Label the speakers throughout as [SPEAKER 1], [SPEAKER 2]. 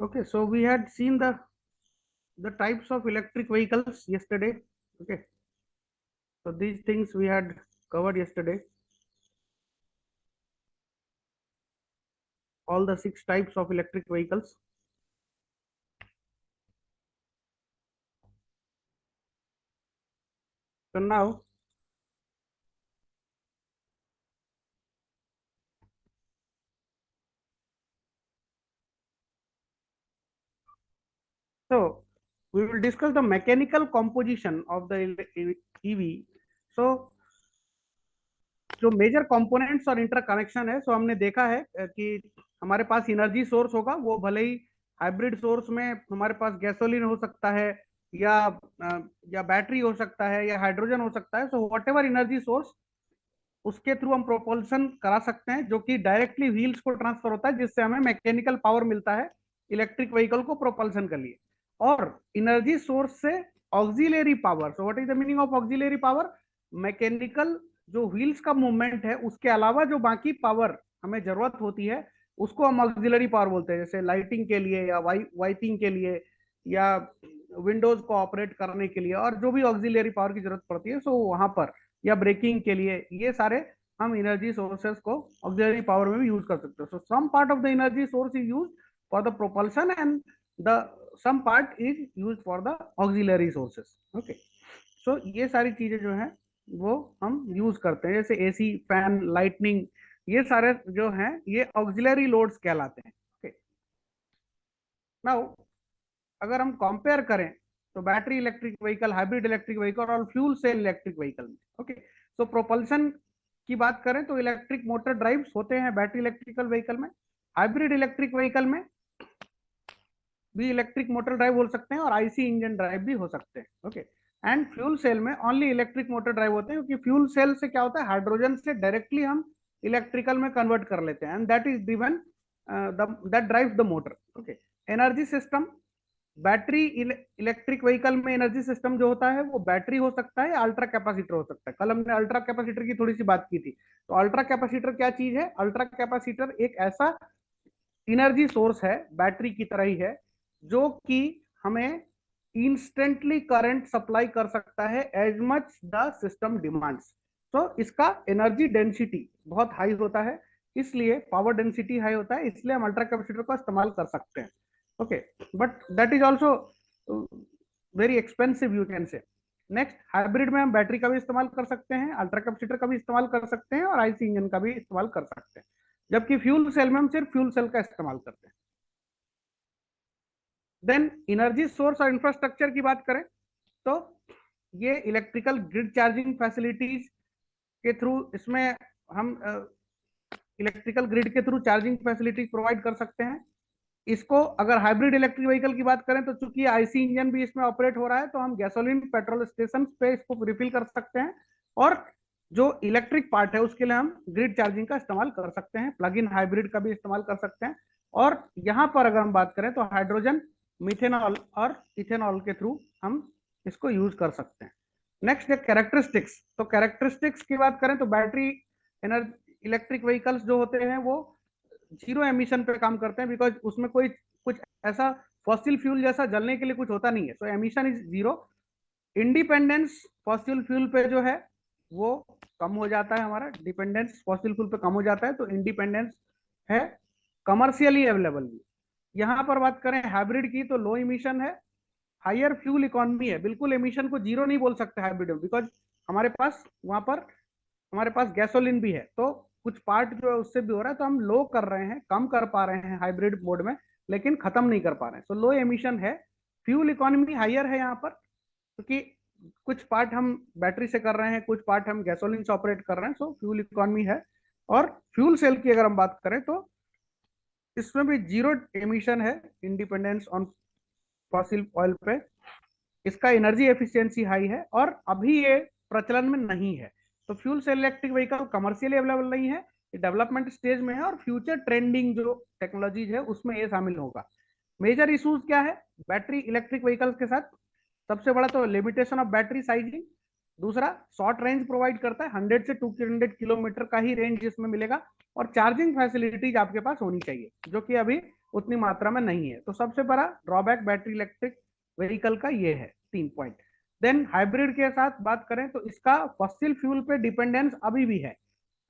[SPEAKER 1] Okay, so we had seen the types of electric vehicles yesterday. Okay, so these things we had covered yesterday. All the 6 types of electric vehicles. So now, so we will discuss the mechanical composition of the EV. So जो major components और interconnection है, सो हमने देखा है कि हमारे पास energy source होगा, वो भले ही हाइब्रिड सोर्स में हमारे पास गैसोलीन हो सकता है, या या बैटरी हो सकता है, या हाइड्रोजन हो सकता है। So what ever energy source, उसके थ्रू हम प्रोपल्सन करा सकते हैं, जो कि डायरेक्टली व्हील्स को ट्रांसफर होता है, जिससे हमें मैकेनिकल पावर मिलता है इलेक्ट्रिक व्हीकल को प्रोपल्सन के लिए। और एनर्जी सोर्स से auxiliary power, so what is the meaning of auxiliary power? Mechanical जो व्हील्स का मूवमेंट है, उसके अलावा जो बाकी पावर हमें जरूरत होती है, उसको हम ऑक्सिलरी पावर बोलते हैं। जैसे लाइटिंग के लिए, या वाइपिंग के लिए, या विंडोज को ऑपरेट करने के लिए, और जो भी ऑक्सिलरी पावर की जरूरत पड़ती है, सो वहां पर, या ब्रेकिंग के लिए, ये सारे हम एनर्जी सोर्सेस को ऑक्सिलरी पावर में भी यूज कर सकते हैं। So some part of the energy source is use for the propulsion, and the some part is use for the auxiliary sources. Okay, so ये सारी चीजें जो है वो हम यूज करते हैं, जैसे एसी, फैन, लाइटनिंग, ये सारे जो हैं ये ऑक्सिलरी लोड्स कहलाते हैं। ओके, नाउ अगर हम कंपेयर करें, तो battery electric vehicle, hybrid electric vehicle और फ्यूल सेल इलेक्ट्रिक व्हीकल में, ओके, सो प्रोपल्सन की बात करें तो इलेक्ट्रिक मोटर ड्राइव्स होते हैं बैटरी इलेक्ट्रिकल व्हीकल में। हाइब्रिड इलेक्ट्रिक व्हीकल में भी इलेक्ट्रिक मोटर ड्राइव हो सकते हैं, और आईसी इंजन ड्राइव भी हो सकते हैं। ओके, एंड फ्यूल सेल में ओनली इलेक्ट्रिक मोटर ड्राइव होते हैं, क्योंकि फ्यूल सेल से क्या होता है, हाइड्रोजन से डायरेक्टली हम इलेक्ट्रिकल में कन्वर्ट कर लेते हैं, and that is driven, that drives the motor. Okay, energy system, battery electric vehicle में एनर्जी सिस्टम जो होता है वो बैटरी हो सकता है, अल्ट्रा कैपेसिटर हो सकता है। कल हमने अल्ट्रा कैपेसिटर की थोड़ी सी बात की थी। तो अल्ट्रा कैपेसिटर क्या चीज है? अल्ट्रा कैपेसिटर एक ऐसा एनर्जी सोर्स है, बैटरी की तरह ही है, जो कि हमें इंस्टेंटली करंट सप्लाई कर सकता है as much the system demands. तो इसका एनर्जी डेंसिटी बहुत हाई होता है, इसलिए पावर डेंसिटी हाई होता है, इसलिए हम अल्ट्रा कैपेसिटर का इस्तेमाल कर सकते हैं। Okay, but that is also very expensive, you can say. Next, hybrid में हम बैटरी का भी इस्तेमाल कर सकते हैं, अल्ट्रा कैपेसिटर का भी इस्तेमाल कर सकते हैं, और आईसी इंजन का भी इस्तेमाल कर सकते हैं, जबकि फ्यूल सेल में हम सिर्फ फ्यूल सेल का इस्तेमाल करते हैं। देन एनर्जी सोर्स और इंफ्रास्ट्रक्चर की बात करें, तो ये इलेक्ट्रिकल ग्रिड चार्जिंग फैसिलिटीज के थ्रू, इसमें हम इलेक्ट्रिकल ग्रिड के थ्रू चार्जिंग फैसिलिटीज प्रोवाइड कर सकते हैं। इसको अगर हाइब्रिड इलेक्ट्रिक व्हीकल की बात करें, तो चूंकि आईसी इंजन भी इसमें ऑपरेट हो रहा है, तो हम गैसोलीन पेट्रोल स्टेशन पे इसको रिफिल कर सकते हैं, और जो इलेक्ट्रिक पार्ट है उसके लिए हम ग्रिड चार्जिंग का इस्तेमाल कर सकते हैं, प्लग इन हाइब्रिड का भी इस्तेमाल कर सकते हैं। और यहाँ पर अगर हम बात करें, तो हाइड्रोजन, मिथेनॉल और इथेनॉल के थ्रू हम इसको यूज कर सकते हैं। नेक्स्ट है कैरेक्टरिस्टिक्स। तो कैरेक्टरिस्टिक्स की बात करें, तो बैटरी एनर्जी इलेक्ट्रिक व्हीकल्स जो होते हैं वो जीरो एमिशन पे काम करते हैं, बिकॉज उसमें कोई कुछ ऐसा फॉसिल फ्यूल जैसा जलने के लिए कुछ होता नहीं है, so emission is zero. Independence fossil fuel पे जो है वो कम हो जाता है, हमारा डिपेंडेंस फॉसिल फ्यूल पे कम हो जाता है, तो इंडिपेंडेंस है। कमर्शियली अवेलेबल भी, यहाँ पर बात करें हाइब्रिड की, तो लो इमिशन है, हायर फ्यूल इकोनॉमी है। बिल्कुल एमिशन को जीरो नहीं बोल सकते हाइब्रिड में, बिकॉज हमारे पास वहां पर हमारे पास गैसोलीन भी है, तो कुछ पार्ट जो है उससे भी हो रहा है, तो हम लो कर रहे हैं, कम कर पा रहे हैं हाइब्रिड मोड में, लेकिन खत्म नहीं कर पा रहे हैं। सो लो एमिशन है, फ्यूल इकोनॉमी हायर है यहाँ पर, क्योंकि कुछ पार्ट हम बैटरी से कर रहे हैं, कुछ पार्ट हम गैसोलीन से ऑपरेट कर रहे हैं, सो फ्यूल इकोनॉमी है। और फ्यूल सेल की अगर हम बात करें, तो इसमें भी जीरो एमिशन है, इंडिपेंडेंस ऑन फॉसिल ऑयल पे। इसका एनर्जी एफिशिएंसी हाई है, और अभी ये प्रचलन में नहीं है। तो fuel cell electric vehicle commercially available नहीं है, ये डेवलपमेंट स्टेज में है, और फ्यूचर ट्रेंडिंग जो टेक्नोलॉजीज है उसमें ये शामिल होगा। मेजर इश्यूज क्या है बैटरी इलेक्ट्रिक व्हीकल्स के साथ? सबसे बड़ा तो लिमिटेशन ऑफ बैटरी साइजिंग, दूसरा शॉर्ट रेंज प्रोवाइड करता है, 100 से 200 किलोमीटर का ही रेंज इसमें मिलेगा, और चार्जिंग फैसिलिटीज आपके पास होनी चाहिए, जो कि अभी उतनी मात्रा में नहीं है। तो सबसे बड़ा ड्रॉबैक बैटरी इलेक्ट्रिक व्हीकल का ये है, 3 पॉइंट। देन हाइब्रिड के साथ बात करें तो इसका फॉसिल फ्यूल पे डिपेंडेंस अभी भी है,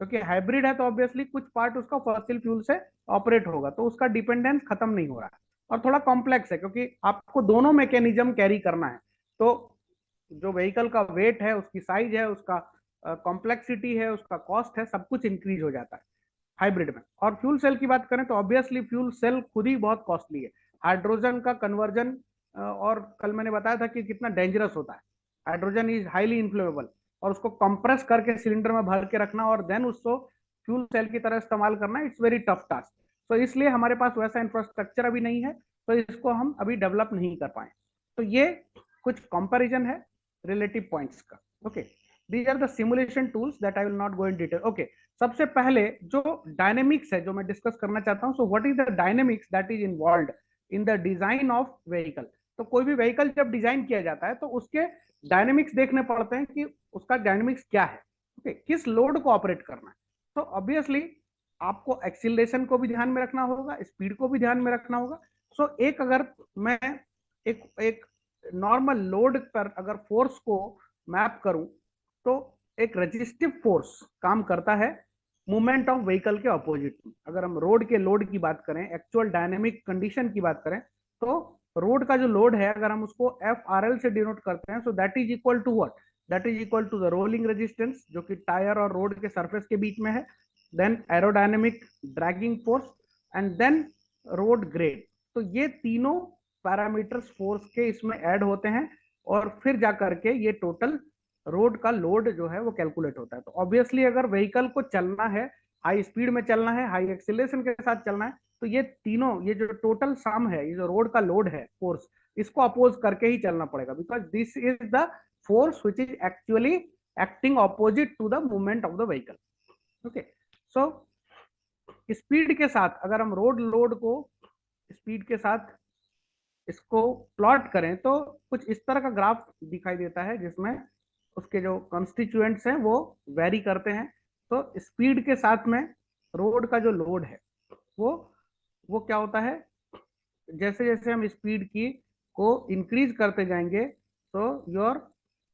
[SPEAKER 1] क्योंकि हाइब्रिड है तो ऑब्वियसली कुछ पार्ट उसका फॉसिल फ्यूल से ऑपरेट होगा, तो उसका डिपेंडेंस खत्म नहीं हो रहा है। और थोड़ा कॉम्प्लेक्स है क्योंकि आपको दोनों मैकेनिज्म कैरी करना है, तो जो व्हीकल का वेट है, उसकी साइज है, उसका कॉम्प्लेक्सिटी है, उसका कॉस्ट है, सब कुछ इंक्रीज हो जाता है हाइब्रिड में। और फ्यूल सेल की बात करें तो ऑब्वियसली फ्यूल सेल खुद ही बहुत कॉस्टली है। हाइड्रोजन का कन्वर्जन, और कल मैंने बताया था कि कितना डेंजरस होता है। हाइड्रोजन इज हाईली इन्फ्लेमेबल, और उसको कंप्रेस करके सिलेंडर में भर के रखना और देन उसको फ्यूल सेल की तरह इस्तेमाल करना, इट्स वेरी टफ टास्क। तो इसलिए हमारे पास वैसा इंफ्रास्ट्रक्चर अभी नहीं है, तो इसको हम अभी डेवलप नहीं कर पाए। तो ये कुछ कंपैरिजन है रिलेटिव पॉइंट्स का। Okay, these are the simulation tools that I will not go in detail. Okay, सबसे पहले जो डायनेमिक्स है जो मैं डिस्कस करना चाहता हूं, so what is the dynamics that is involved in the design of vehicle. तो कोई भी व्हीकल जब डिजाइन किया जाता है तो उसके डायनेमिक्स देखने पड़ते हैं कि उसका डायनेमिक्स क्या है, ओके, किस लोड को ऑपरेट करना है। तो ऑब्वियसली आपको एक्सीलरेशन को भी ध्यान में रखना होगा, स्पीड को भी ध्यान में रखना होगा। सो एक अगर मैं एक एक नॉर्मल लोड पर अगर फोर्स को मैप करूं, तो एक रेजिस्टिव फोर्स काम करता है मूवमेंट ऑफ व्हीकल के अपोजिट में। अगर हम रोड के लोड की बात करें, एक्चुअल डायनेमिक कंडीशन की बात करें, तो रोड का जो लोड है अगर हम उसको एफ आर एल से डिनोट करते हैं, so that is equal to what, that is equal to the rolling resistance, जो कि टायर और रोड के सरफेस के बीच में है, then aerodynamic dragging force, and then road grade. तो ये तीनों पैरामीटर्स फोर्स के इसमें ऐड होते हैं, और फिर जा करके ये टोटल रोड का लोड जो है वो कैलकुलेट होता है। तो ऑब्वियसली अगर व्हीकल को चलना है, हाई स्पीड में चलना है, हाई एक्सीलरेशन के साथ चलना है, तो ये तीनों, ये जो टोटल सम है, ये जो रोड का लोड है फोर्स, इसको अपोज करके ही चलना पड़ेगा, because this is the force which is actually acting opposite to the movement of the vehicle. Okay, so speed के साथ अगर हम रोड लोड को स्पीड के साथ इसको प्लॉट करें तो कुछ इस तरह का ग्राफ दिखाई देता है, जिसमें उसके जो कॉन्स्टिट्यूएंट्स हैं वो वेरी करते हैं। तो स्पीड के साथ में रोड का जो लोड है वो वो क्या होता है, जैसे जैसे हम स्पीड की को इंक्रीज करते जाएंगे, तो your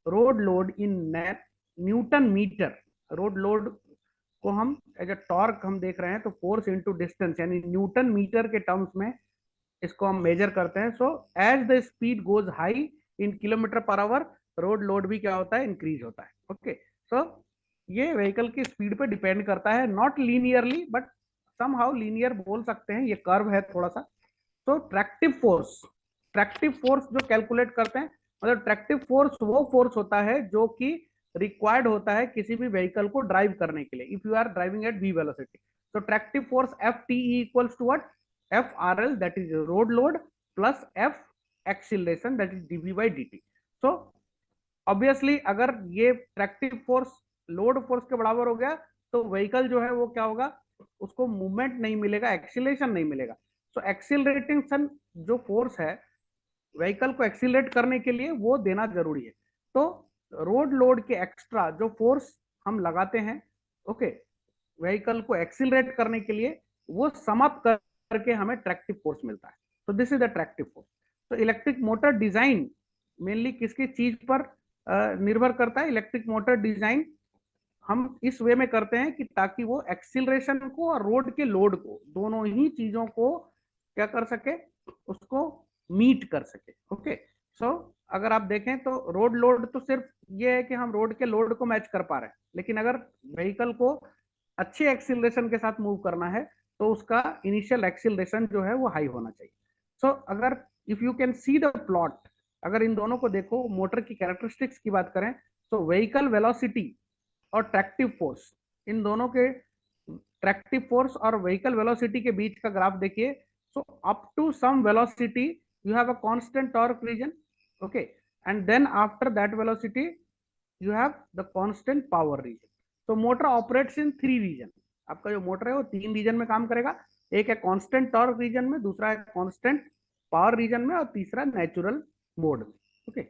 [SPEAKER 1] road load in newton metre, road load को हम एज अ टॉर्क हम देख रहे हैं, तो फोर्स इनटू डिस्टेंस यानी न्यूटन मीटर के टर्म्स में इसको हम मेजर करते हैं। So as the speed goes high in kilometre per hour, road load भी क्या होता है, इंक्रीज होता है। ओके, सो ये व्हीकल की स्पीड पे डिपेंड करता है, not linearly but somehow linear बोल सकते हैं, ये कर्व है थोड़ा सा। तो ट्रैक्टिव फोर्स जो कैलकुलेट करते हैं, मतलब ट्रैक्टिव फोर्स वो फोर्स होता है जो कि रिक्वायर्ड होता है किसी भी व्हीकल को ड्राइव करने के लिए, if you are driving at V velocity. तो tractive force F T equals to what, F R L that is road load plus F acceleration that is D V by D T. So obviously अगर ये tractive force load force के बराबर हो गया, तो vehicle जो है वो क्या होगा, उसको मूवमेंट नहीं मिलेगा, एक्सीलरेशन नहीं मिलेगा। सो एक्सीलरेटिंग जो फोर्स है व्हीकल को एक्सीलरेट करने के लिए वो देना जरूरी है। तो रोड लोड के एक्स्ट्रा जो फोर्स हम लगाते हैं, ओके, व्हीकल को एक्सीलरेट करने के लिए, वो समाप्त करके हमें ट्रैक्टिव फोर्स मिलता है। तो this is the tractive force. तो इलेक्ट्रिक मोटर डिजाइन मेनली किसकी चीज पर निर्भर करता है, इलेक्ट्रिक मोटर डिजाइन हम इस वे में करते हैं कि ताकि वो एक्सीलरेशन को और रोड के लोड को, दोनों ही चीजों को क्या कर सके, उसको मीट कर सके। ओके, सो अगर आप देखें तो रोड लोड तो सिर्फ ये है कि हम रोड के लोड को मैच कर पा रहे हैं, लेकिन अगर व्हीकल को अच्छे एक्सीलरेशन के साथ मूव करना है तो उसका इनिशियल एक्सीलरेशन जो है वो हाई होना चाहिए। सो अगर if you can see the plot, अगर इन दोनों को देखो, मोटर की कैरेक्टरिस्टिक्स की बात करें, तो व्हीकल वेलोसिटी और ट्रैक्टिव फोर्स, इन दोनों के ट्रैक्टिव फोर्स और व्हीकल वेलोसिटी के बीच का ग्राफ देखिए। So up to some velocity you have a constant torque region, okay, and then after that velocity you have the constant power region. तो मोटर ऑपरेट्स इन 3 रीजन, आपका जो motor है वो 3 reason में काम करेगा, एक है कांस्टेंट टॉर्क रीजन में, दूसरा है कांस्टेंट पावर रीजन में, और तीसरा नेचुरल मोड में। ओके,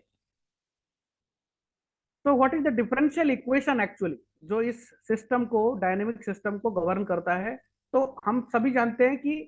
[SPEAKER 1] तो what is the differential equation actually जो इस सिस्टम को, डायनेमिक सिस्टम को गवर्न करता है। तो हम सभी जानते हैं कि